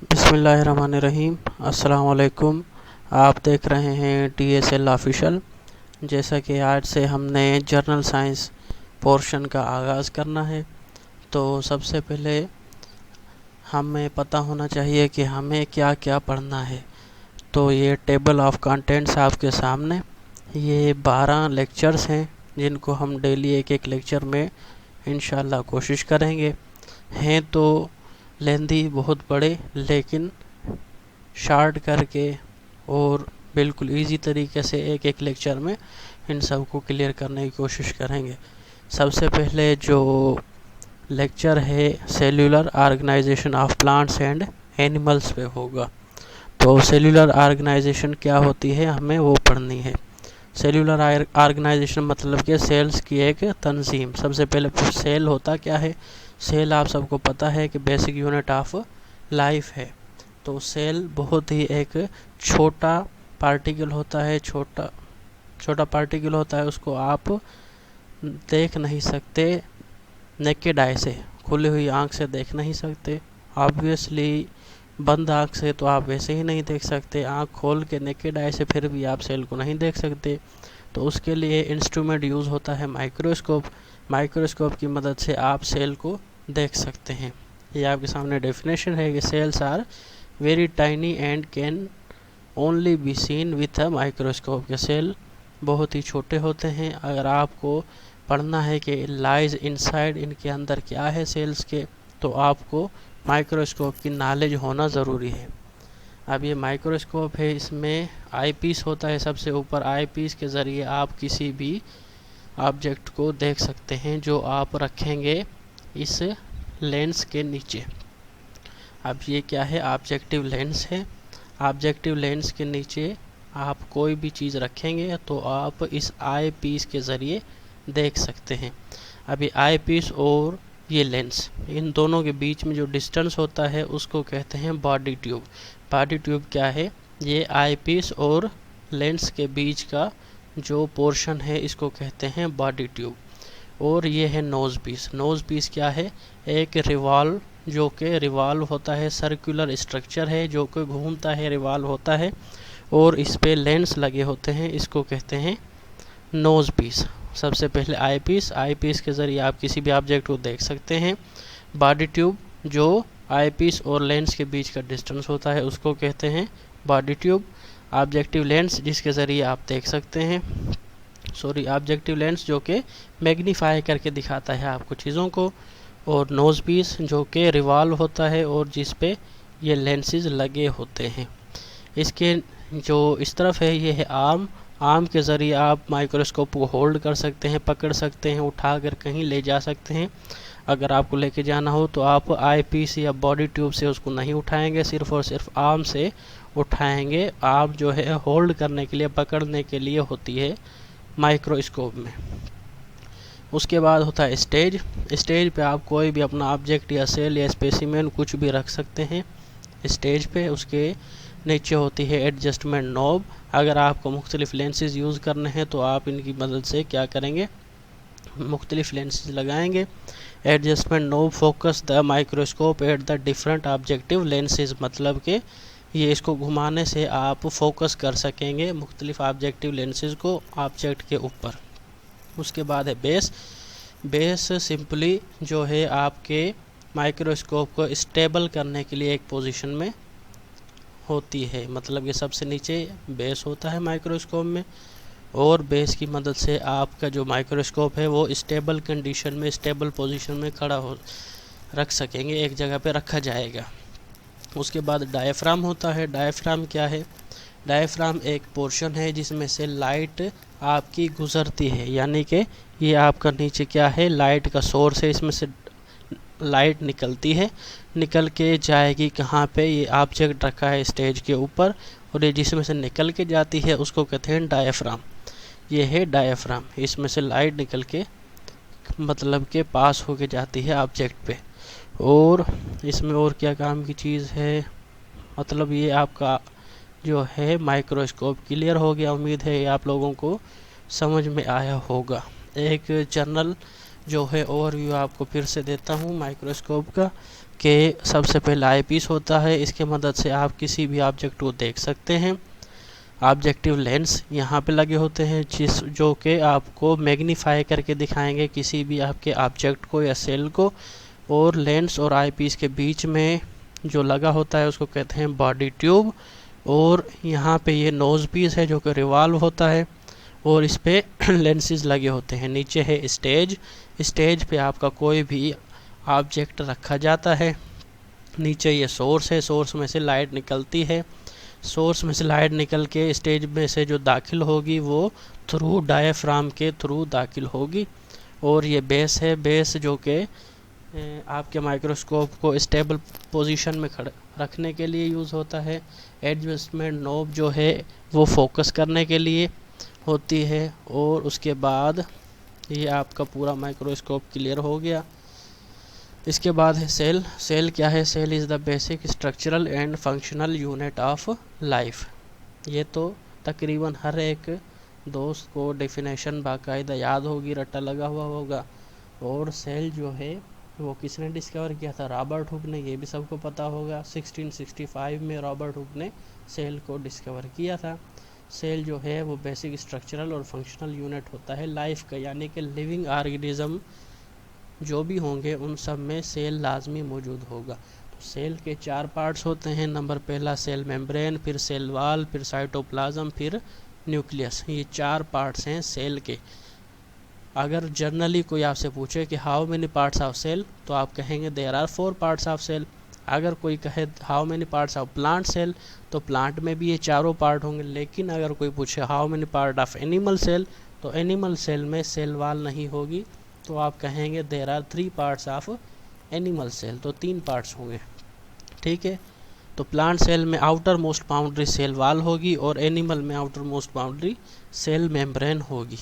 बिस्मिल्लाहिर्रहमानिर्रहीम। अस्सलाम वालेकुम। आप देख रहे हैं TSL ऑफिशियल। जैसा कि आज से हमने जर्नल साइंस पोर्शन का आगाज़ करना है, तो सबसे पहले हमें पता होना चाहिए कि हमें क्या क्या पढ़ना है। तो ये टेबल ऑफ कंटेंट्स आपके सामने, ये 12 लेक्चर्स हैं जिनको हम डेली एक एक लेक्चर में इंशाल्लाह कोशिश करेंगे। हैं तो लेंदी बहुत बड़े, लेकिन शार्ट करके और बिल्कुल इजी तरीके से एक एक लेक्चर में इन सब को क्लियर करने की कोशिश करेंगे। सबसे पहले जो लेक्चर है cellular organization of plants and animals पे होगा। तो सेल्यूलर ऑर्गेनाइजेशन क्या होती है, हमें वो पढ़नी है। सेल्यूलर ऑर्गेनाइजेशन मतलब कि सेल्स की एक तंजीम। सबसे पहले सेल होता क्या है? सेल आप सबको पता है कि बेसिक यूनिट ऑफ लाइफ है। तो सेल बहुत ही एक छोटा पार्टिकल होता है, छोटा पार्टिकल होता है। उसको आप देख नहीं सकते नेकेड आई से, खुली हुई आंख से देख नहीं सकते। ऑब्वियसली बंद आंख से तो आप वैसे ही नहीं देख सकते, आंख खोल के नेकेड आई से फिर भी आप सेल को नहीं देख सकते। तो उसके लिए इंस्ट्रूमेंट यूज़ होता है माइक्रोस्कोप। माइक्रोस्कोप की मदद से आप सेल को देख सकते हैं। ये आपके सामने डेफिनेशन है कि cells are very tiny and can only be seen with a microscope. के सेल बहुत ही छोटे होते हैं। अगर आपको पढ़ना है कि लाइज इनसाइड, इनके अंदर क्या है सेल्स के, तो आपको माइक्रोस्कोप की नॉलेज होना ज़रूरी है। अब ये माइक्रोस्कोप है, इसमें आई पीस होता है सबसे ऊपर। आई पीस के ज़रिए आप किसी भी ऑब्जेक्ट को देख सकते हैं जो आप रखेंगे इस लेंस के नीचे। अब ये क्या है? ऑब्जेक्टिव लेंस है। ऑब्जेक्टिव लेंस के नीचे आप कोई भी चीज़ रखेंगे तो आप इस आई पीस के ज़रिए देख सकते हैं। अभी आई पीस और ये लेंस, इन दोनों के बीच में जो डिस्टेंस होता है उसको कहते हैं बॉडी ट्यूब। बॉडी ट्यूब क्या है? ये आई पीस और लेंस के बीच का जो पोर्शन है इसको कहते हैं बॉडी ट्यूब। और ये है नोज़ पीस। नोज़ पीस क्या है? एक रिवॉल्व, जो कि रिवॉल्व होता है, सर्कुलर स्ट्रक्चर है जो कि घूमता है, रिवॉल्व होता है और इस पे लेंस लगे होते हैं, इसको कहते हैं नोज़ पीस। सबसे पहले आई पीस, आई पीस के ज़रिए आप किसी भी ऑब्जेक्ट को देख सकते हैं। बॉडी ट्यूब, जो आई पीस और लेंस के बीच का डिस्टेंस होता है उसको कहते हैं बॉडी ट्यूब। ऑब्जेक्टिव लेंस जिसके ज़रिए आप देख सकते हैं, ऑब्जेक्टिव लेंस जो कि मैग्नीफाई करके दिखाता है आपको चीज़ों को। और नोज़ पीस जो कि रिवॉल्व होता है और जिस पे ये लेंसेज लगे होते हैं। इसके जो इस तरफ है ये है आर्म। आर्म के ज़रिए आप माइक्रोस्कोप को होल्ड कर सकते हैं, पकड़ सकते हैं, उठा कर कहीं ले जा सकते हैं। अगर आपको लेके जाना हो तो आप आई पीस या बॉडी ट्यूब से उसको नहीं उठाएंगे, सिर्फ और सिर्फ आर्म से उठाएंगे। आर्म जो है होल्ड करने के लिए, पकड़ने के लिए होती है माइक्रोस्कोप में। उसके बाद होता है स्टेज। स्टेज पे आप कोई भी अपना ऑब्जेक्ट या सेल या स्पेसिमेन कुछ भी रख सकते हैं स्टेज पे। उसके नीचे होती है एडजस्टमेंट नॉब। अगर आपको मुख्तलिफ लेंसेज यूज़ करने हैं तो आप इनकी मदद से क्या करेंगे? मुख्तलिफ लेंसेज लगाएंगे। Adjustment knob focus the microscope at the different objective lenses, मतलब कि ये इसको घुमाने से आप फोकस कर सकेंगे मुख्तलिफ ऑब्जेक्टिव लेंसेज को ऑब्जेक्ट के ऊपर। उसके बाद है बेस। बेस सिंपली जो है आपके माइक्रोस्कोप को स्टेबल करने के लिए एक पोजीशन में होती है, मतलब ये सबसे नीचे बेस होता है माइक्रोस्कोप में। और बेस की मदद से आपका जो माइक्रोस्कोप है वो स्टेबल कंडीशन में, स्टेबल पोजीशन में खड़ा हो रख सकेंगे, एक जगह पे रखा जाएगा। उसके बाद डायफ्राम होता है। डायफ्राम क्या है? डायफ्राम एक पोर्शन है जिसमें से लाइट आपकी गुजरती है, यानी कि ये आपका नीचे क्या है? लाइट का सोर्स है। इसमें से लाइट निकलती है, निकल के जाएगी कहाँ पे? ये ऑब्जेक्ट रखा है स्टेज के ऊपर और ये जिसमें से निकल के जाती है उसको कहते हैं डायफ्राम। ये है डायफ्राम। इसमें से लाइट निकल के मतलब के पास होके जाती है ऑब्जेक्ट पे। और इसमें और क्या काम की चीज़ है? मतलब ये आपका जो है माइक्रोस्कोप क्लियर हो गया। उम्मीद है ये आप लोगों को समझ में आया होगा। एक जनरल जो है ओवरव्यू आपको फिर से देता हूँ माइक्रोस्कोप का। के सबसे पहले आईपीस होता है। इसके मदद से आप किसी भी ऑब्जेक्ट को देख सकते हैं। ऑब्जेक्टिव लेंस यहाँ पे लगे होते हैं जो कि आपको मैग्नीफाई करके दिखाएंगे किसी भी आपके ऑब्जेक्ट को या सेल को। और लेंस और आईपीस के बीच में जो लगा होता है उसको कहते हैं बॉडी ट्यूब। और यहाँ पे ये नोज़ पीस है जो कि रिवॉल्व होता है और इस पे लेंसेज लगे होते हैं। नीचे है स्टेज, स्टेज पे आपका कोई भी ऑब्जेक्ट रखा जाता है। नीचे ये सोर्स है, सोर्स में से लाइट निकलती है। सोर्स में से लाइट निकल के स्टेज में से जो दाखिल होगी वो थ्रू डायफ्राम के थ्रू दाखिल होगी। और ये बेस है, बेस जो कि आपके माइक्रोस्कोप को स्टेबल पोजीशन में रखने के लिए यूज़ होता है। एडजस्टमेंट नॉब जो है वो फोकस करने के लिए होती है। और उसके बाद ये आपका पूरा माइक्रोस्कोप क्लियर हो गया। इसके बाद है सेल। सेल क्या है? Cell is the basic structural and functional unit of life. ये तो तकरीबन हर एक दोस्त को डेफिनेशन बाकायदा याद होगी, रट्टा लगा हुआ होगा। और सेल जो है वो किसने डिस्कवर किया था? रॉबर्ट हुक ने, ये भी सबको पता होगा। 1665 में रॉबर्ट हुक ने सेल को डिस्कवर किया था। सेल जो है वो बेसिक स्ट्रक्चरल और फंक्शनल यूनिट होता है लाइफ का, यानी कि लिविंग ऑर्गेनिज्म जो भी होंगे उन सब में सेल लाजमी मौजूद होगा। तो सेल के 4 पार्ट्स होते हैं। नंबर पहला सेल मेम्ब्रेन, फिर सेल वाल, फिर साइटोप्लाज्म, फिर न्यूक्लियस। ये 4 पार्ट्स हैं सेल के। अगर जनरली कोई आपसे पूछे कि how many parts of cell, तो आप कहेंगे there are 4 parts of cell. अगर कोई कहे how many parts of plant cell, तो प्लांट में भी ये चारों पार्ट होंगे। लेकिन अगर कोई पूछे how many part of animal cell, तो एनिमल सेल में सेल वाल नहीं होगी, तो आप कहेंगे there are 3 parts of animal cell, तो 3 पार्ट्स होंगे। ठीक है, तो प्लांट सेल में outermost boundary cell wall होगी और एनिमल में outermost boundary cell membrane होगी।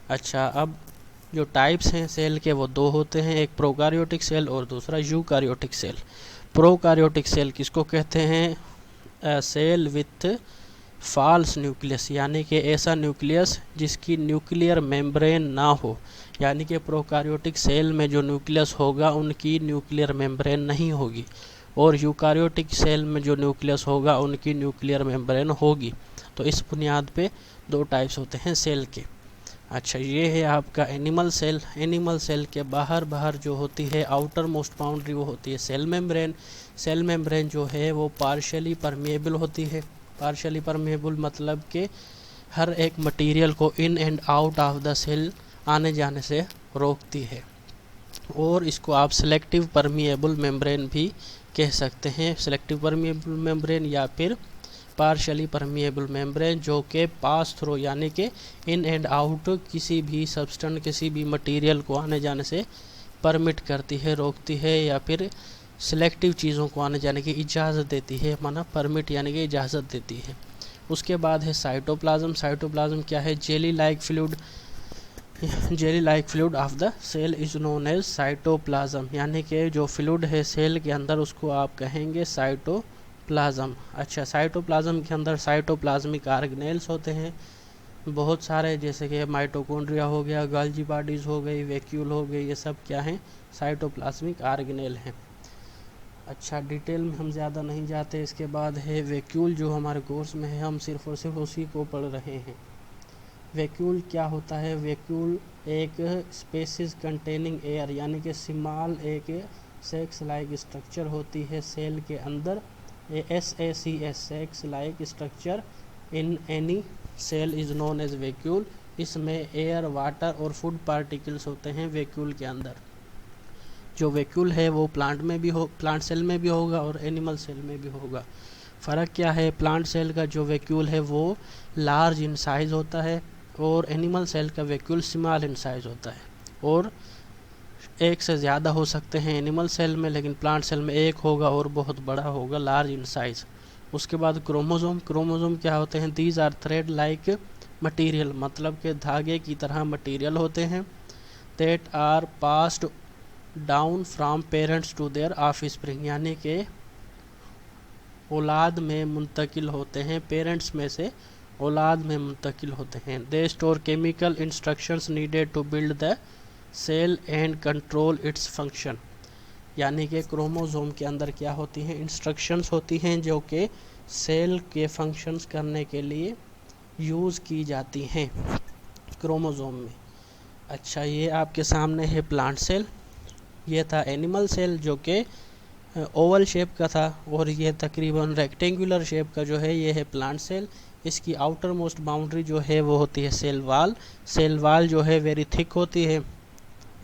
अच्छा, अब जो टाइप्स हैं सेल के वो 2 होते हैं, एक प्रोकार्योटिक सेल और दूसरा यूकार्योटिक सेल। प्रोकार्योटिक सेल किसको कहते हैं? सेल विथ फॉल्स न्यूक्लियस, यानी कि ऐसा न्यूक्लियस जिसकी न्यूक्लियर मेम्ब्रेन ना हो। यानी कि प्रोकार्योटिक सेल में जो न्यूक्लियस होगा उनकी न्यूक्लियर मेम्ब्रेन नहीं होगी, और यूकार्योटिक सेल में जो न्यूक्लियस होगा उनकी न्यूक्लियर मेम्ब्रेन होगी। तो इस बुनियाद पे 2 टाइप्स होते हैं सेल के। अच्छा, ये है आपका एनिमल सेल। एनिमल सेल के बाहर जो होती है आउटर मोस्ट बाउंड्री वो होती है सेल मेम्ब्रेन। सेल मेम्ब्रेन जो है वो पार्शियली परमेएबल होती है। पार्शियली परमेएबल मतलब कि हर एक मटेरियल को in and out of the cell आने जाने से रोकती है। और इसको आप सेलेक्टिव परमेएबल मेम्ब्रेन भी कह सकते हैं। सेलेक्टिव परमेएबल मेम्ब्रेन या फिर पार्शियली परमेएबल मेम्ब्रेन, जो कि पास थ्रू यानी कि इन एंड आउट किसी भी सब्सटेंस, किसी भी मटेरियल को आने जाने से परमिट करती है, रोकती है, या फिर सिलेक्टिव चीज़ों को आने जाने की इजाज़त देती है। माना परमिट यानी कि इजाज़त देती है। उसके बाद है साइटोप्लाज्म। साइटोप्लाज्म क्या है? Jelly like fluid. Jelly like fluid of the cell is known as cytoplasm, यानी कि जो फ्लूइड है सेल के अंदर उसको आप कहेंगे साइटोप्लाज्म। अच्छा, साइटोप्लाज्म के अंदर साइटोप्लाज्मिक ऑर्गेनेल्स होते हैं बहुत सारे, जैसे कि माइटोकॉन्ड्रिया हो गया, गोल्गी बॉडीज़ हो गई, वैक्यूल हो गई, ये सब क्या हैं? साइटोप्लाज्मिक ऑर्गेनेल हैं। अच्छा, डिटेल में हम ज़्यादा नहीं जाते। इसके बाद है वैक्यूल, जो हमारे कोर्स में है हम सिर्फ और सिर्फ उसी को पढ़ रहे हैं। वैक्यूल क्या होता है? वैक्यूल एक स्पेसिस कंटेनिंग एयर, यानी कि स्मॉल एक सेक्स लाइक स्ट्रक्चर होती है सेल के अंदर। SACS sacs like structure in any cell is known as vacuole. इसमें एयर, वाटर और फूड पार्टिकल्स होते हैं वैक्यूल के अंदर। जो वैक्यूल है वो प्लांट में भी प्लांट सेल में भी होगा और एनिमल सेल में भी होगा। फ़र्क क्या है? प्लांट सेल का जो वैक्यूल है वो लार्ज इन साइज़ होता है और एनिमल सेल का वैक्यूल स्मॉल इन साइज़ होता है। और एक से ज़्यादा हो सकते हैं एनिमल सेल में, लेकिन प्लांट सेल में एक होगा और बहुत बड़ा होगा, लार्ज इन साइज़। उसके बाद क्रोमोसोम। क्रोमोसोम क्या होते हैं? These are thread like material, मतलब कि धागे की तरह मटीरियल होते हैं। That are passed down from parents to their offspring, यानी कि औलाद में मुंतकिल होते हैं, पेरेंट्स में से औलाद में मुंतकिल होते हैं। They store chemical instructions needed to build the cell and control its function. यानी कि क्रोमोसोम के अंदर क्या होती हैं, इंस्ट्रक्शंस होती हैं जो कि सेल के फंक्शंस करने के लिए यूज़ की जाती हैं क्रोमोसोम में। अच्छा, ये आपके सामने है प्लांट सेल, ये था एनिमल सेल जो कि ओवल शेप का था, और ये तकरीबन रेक्टेंगुलर शेप का जो है ये है प्लांट सेल। इसकी आउटर मोस्ट बाउंड्री जो है वो होती है सेल वाल। सेल वाल जो है वेरी थिक होती है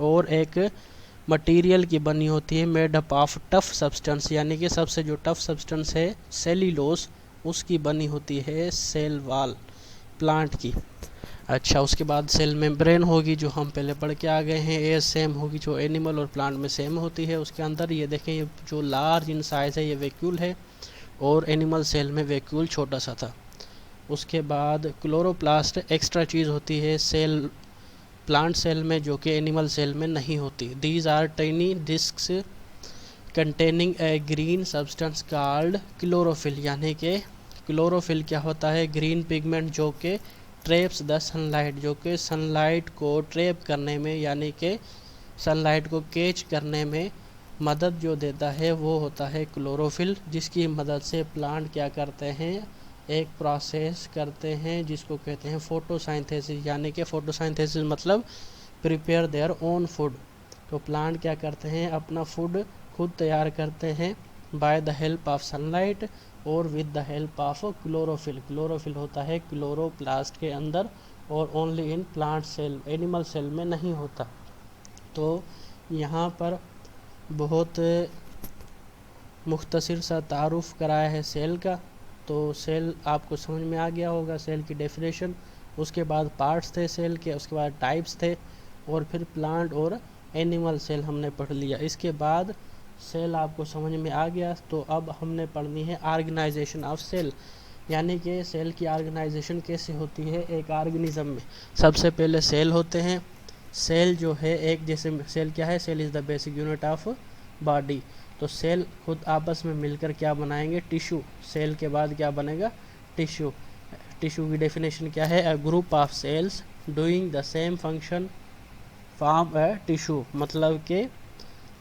और एक मटेरियल की बनी होती है made up of tough substance, यानी कि सबसे जो टफ सब्सटेंस है सेल्यूलोज, उसकी बनी होती है सेल वाल प्लांट की। अच्छा, उसके बाद सेल मेम्ब्रेन होगी जो हम पहले पढ़ के आ गए हैं, ये सेम होगी जो एनिमल और प्लांट में सेम होती है। उसके अंदर ये देखें, ये जो लार्ज इन साइज़ है ये वैक्यूल है, और एनिमल सेल में वैक्यूल छोटा सा था। उसके बाद क्लोरोप्लास्ट एक्स्ट्रा चीज़ होती है सेल प्लांट सेल में जो कि एनिमल सेल में नहीं होती। These are tiny discs containing a green substance called chlorophyll, यानी कि क्लोरोफिल क्या होता है, ग्रीन पिगमेंट जो कि ट्रैप्स द सनलाइट, जो कि सनलाइट को ट्रैप करने में यानी कि सनलाइट को कैच करने में मदद जो देता है वो होता है क्लोरोफिल, जिसकी मदद से प्लांट क्या करते हैं, एक प्रोसेस करते हैं जिसको कहते हैं फोटोसाइंथेसिस, यानी कि फोटोसाइंथेसिस मतलब प्रिपेयर देयर ओन फूड। तो प्लांट क्या करते हैं, अपना फूड खुद तैयार करते हैं by the help of sunlight और with the help of chlorophyll. Chlorophyll होता है क्लोरोप्लास्ट के अंदर और only in plant cell, animal cell में नहीं होता। तो यहाँ पर बहुत मुख्तसर सा तारुफ कराया है सेल का। तो सेल आपको समझ में आ गया होगा, सेल की डेफिनेशन। उसके बाद पार्ट्स थे सेल के, उसके बाद टाइप्स थे, और फिर प्लांट और एनिमल सेल हमने पढ़ लिया। इसके बाद सेल आपको समझ में आ गया, तो अब हमने पढ़नी है ऑर्गेनाइजेशन ऑफ सेल, यानी कि सेल की ऑर्गेनाइजेशन कैसे होती है एक ऑर्गेनिज्म में। सबसे पहले सेल होते हैं। सेल जो है एक, जैसे सेल क्या है, cell is the basic unit of body. तो सेल खुद आपस में मिलकर क्या बनाएंगे, टिश्यू। सेल के बाद क्या बनेगा, टिश्यू। टिश्यू की डेफिनेशन क्या है, a group of cells doing the same function form a tissue, मतलब कि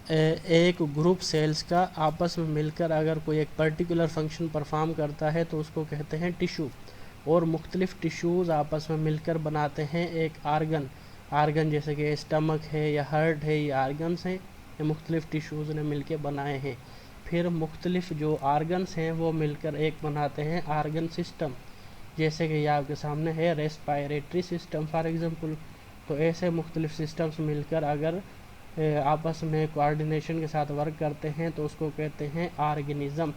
एक ग्रुप सेल्स का आपस में मिलकर अगर कोई एक पर्टिकुलर फंक्शन परफॉर्म करता है तो उसको कहते हैं टिश्यू। और मुख्तलिफ टिश्यूज़ आपस में मिलकर बनाते हैं एक आर्गन। आर्गन जैसे कि स्टमक है या हार्ट है, ये आर्गन्स हैं, ये मुख्तलिफ टिश्यूज़ ने मिलकर बनाए हैं। फिर मुख्तलिफ जो आर्गन्स हैं वो मिलकर एक बनाते हैं आर्गन सिस्टम, जैसे कि ये आपके सामने है रेस्पायरेटरी सिस्टम फॉर एग्जांपल। तो ऐसे मुख्तलिफ सिस्टम्स मिलकर अगर आपस में कोऑर्डिनेशन के साथ वर्क करते हैं तो उसको कहते हैं ऑर्गेनिज्म।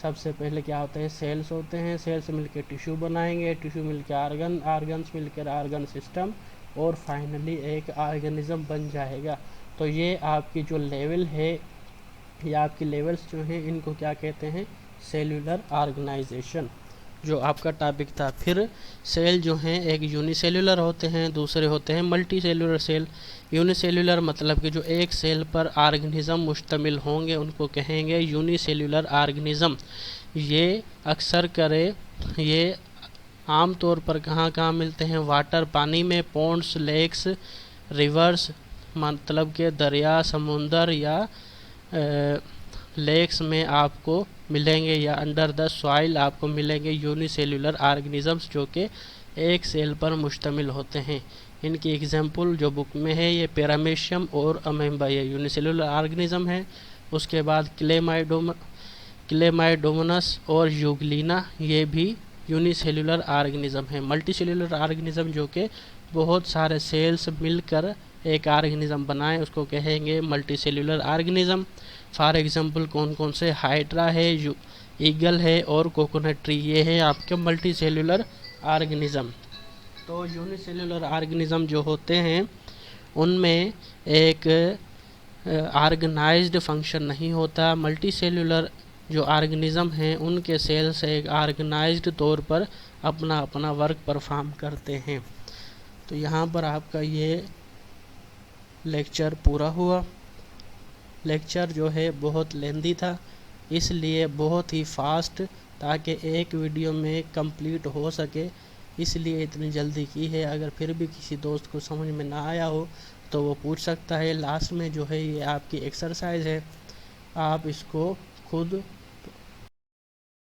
सबसे पहले क्या होते हैं, सेल्स होते हैं, सेल्स मिलकर टिश्यू बनाएंगे, टिश्यू मिलकर आर्गन, आर्गन्स मिलकर आर्गन सिस्टम, और फाइनली एक ऑर्गेनिज्म बन जाएगा। तो ये आपकी जो लेवल है या आपकी लेवल्स जो हैं इनको क्या कहते हैं, सेल्यूलर ऑर्गेनाइजेशन, जो आपका टॉपिक था। फिर सेल जो हैं एक यूनिसेल्यूलर होते हैं, दूसरे होते हैं मल्टी सेल्यूलर सेल। यूनिसेल्यूलर मतलब कि जो एक सेल पर ऑर्गेनिज्म मुश्तमिल होंगे उनको कहेंगे यूनिसेल्यूलर ऑर्गेनिज्म। ये अक्सर ये आम तौर पर कहाँ कहाँ मिलते हैं, वाटर पानी में, पॉन्ड्स, लेक्स, रिवर्स मतलब के दरिया, समुंदर या लेक्स में आपको मिलेंगे, या अंडर द सॉइल आपको मिलेंगे यूनिसेल्यूलर ऑर्गेनिजम्स जो कि एक सेल पर मुश्तमिल होते हैं। इनकी एग्जांपल जो बुक में है ये पैरामेशियम और अमेबा, ये यूनिसेल्यूलर ऑर्गेनिज्म है। उसके बाद क्लेमाइडोमोनास और यूग्लिना, ये भी यूनिसेल्यूलर ऑर्गेनिज्म है। मल्टीसेल्यूलर ऑर्गेनिज्म जो कि बहुत सारे सेल्स मिलकर एक ऑर्गेनिज्म बनाए उसको कहेंगे मल्टीसेल्यूलर ऑर्गेनिज्म। फॉर एग्जांपल कौन कौन से, हाइड्रा है, ईगल है और कोकोनट ट्री, ये है आपके मल्टीसेल्यूलर ऑर्गेनिज्म। तो यूनिसेल्यूलर ऑर्गेनिज्म जो होते हैं उनमें एक ऑर्गेनाइज्ड फंक्शन नहीं होता। मल्टीसेल्यूलर जो ऑर्गेनिज्म हैं उनके सेल्स एक ऑर्गेनाइज्ड तौर पर अपना अपना वर्क परफॉर्म करते हैं। तो यहाँ पर आपका ये लेक्चर पूरा हुआ। लेक्चर जो है बहुत लेंदी था, इसलिए बहुत ही फास्ट, ताकि एक वीडियो में कंप्लीट हो सके, इसलिए इतनी जल्दी की है। अगर फिर भी किसी दोस्त को समझ में ना आया हो तो वो पूछ सकता है। लास्ट में जो है ये आपकी एक्सरसाइज है, आप इसको खुद